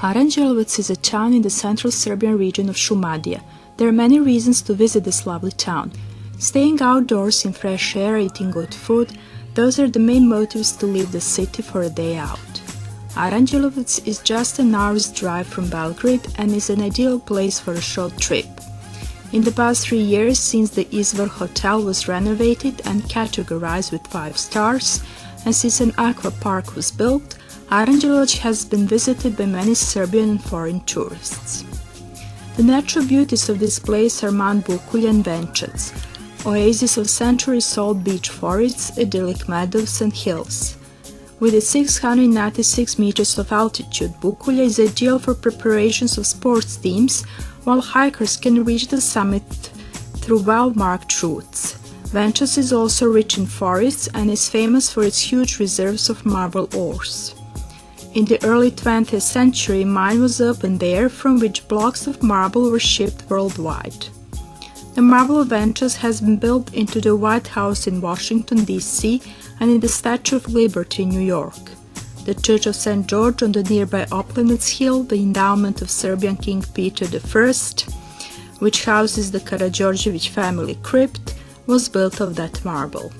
Aranđelovac is a town in the central Serbian region of Šumadija. There are many reasons to visit this lovely town. Staying outdoors in fresh air, eating good food, those are the main motives to leave the city for a day out. Aranđelovac is just an hour's drive from Belgrade and is an ideal place for a short trip. In the past 3 years, since the Izvor Hotel was renovated and categorized with 5 stars, and since an aqua park was built, Aranđelovac has been visited by many Serbian and foreign tourists. The natural beauties of this place are Mt Bukulja and Venčac, oases of centuries-old beech forests, idyllic meadows and hills. With its 696 meters of altitude, Bukulja is ideal for preparations of sports teams, while hikers can reach the summit through well-marked routes. Venčac is also rich in forests and is famous for its huge reserves of marble ores. In the early 20th century, a mine was opened there from which blocks of marble were shipped worldwide. The marble of Venčac has been built into the White House in Washington, D.C. and in the Statue of Liberty in New York. The Church of St. George on the nearby Oplenec Hill, the endowment of Serbian King Peter I, which houses the Karađorđević family crypt, was built of that marble.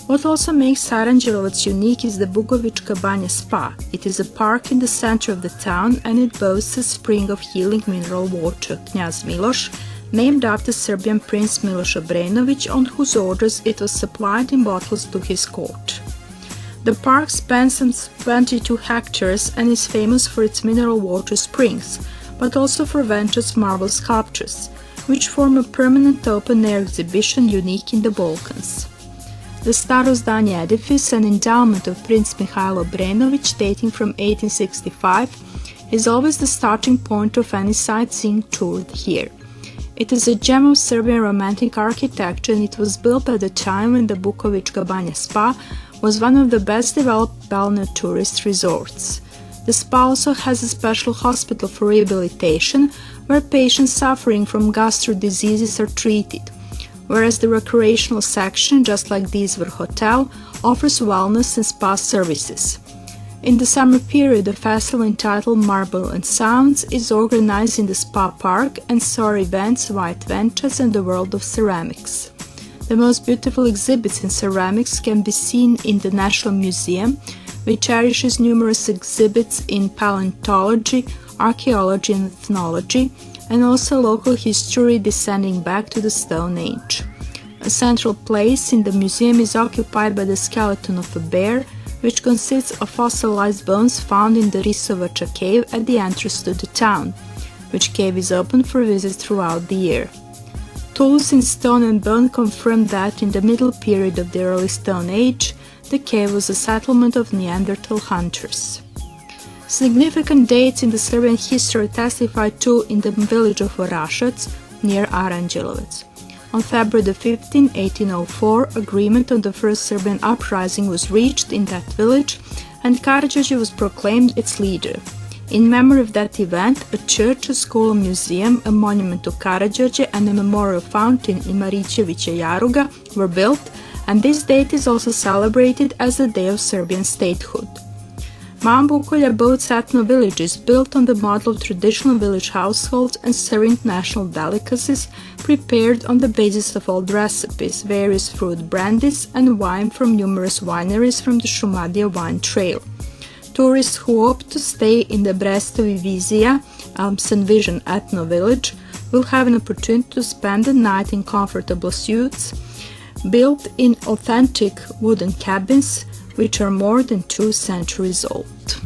What also makes Aranđelovac unique is the Bukovička Banja Spa. It is a park in the center of the town and it boasts a spring of healing mineral water, Knjaz Miloš, named after Serbian Prince Miloš Obrenović, on whose orders it was supplied in bottles to his court. The park spans some 22 hectares and is famous for its mineral water springs, but also for Venčac's marble sculptures, which form a permanent open-air exhibition unique in the Balkans. The Staro zdanje edifice, an endowment of Prince Mihailo Obrenović dating from 1865, is always the starting point of any sightseeing tour here. It is a gem of Serbian romantic architecture and it was built at the time when the Bukovička Banja Spa was one of the best developed balnear tourist resorts. The spa also has a special hospital for rehabilitation where patients suffering from gastro diseases are treated, whereas the recreational section, just like the Izvor Hotel, offers wellness and spa services. In the summer period, a festival entitled Marble and Sounds is organized in the spa park and saw events White Venčac and the world of ceramics. The most beautiful exhibits in ceramics can be seen in the National Museum, which cherishes numerous exhibits in paleontology, archaeology and ethnology, and also local history descending back to the Stone Age. A central place in the museum is occupied by the skeleton of a bear, which consists of fossilized bones found in the Risovača cave at the entrance to the town, which cave is open for visits throughout the year. Tools in stone and bone confirm that in the middle period of the early Stone Age, the cave was a settlement of Neanderthal hunters. Significant dates in the Serbian history testified to in the village of Orašac, near Aranđelovac. On February 15, 1804, agreement on the first Serbian uprising was reached in that village and Karađorđe was proclaimed its leader. In memory of that event, a church, a school, a museum, a monument to Karađorđe and a memorial fountain in Marićevića Jaruga were built, and this date is also celebrated as the Day of Serbian Statehood. Mt Bukulja boasts ethno-villages built on the model of traditional village households and serving national delicacies prepared on the basis of old recipes, various fruit brandies and wine from numerous wineries from the Šumadija wine trail. Tourists who opt to stay in the Brestovi Vizija, Alps and Vision ethno-village will have an opportunity to spend the night in comfortable suites built in authentic wooden cabins which are more than 2 centuries old.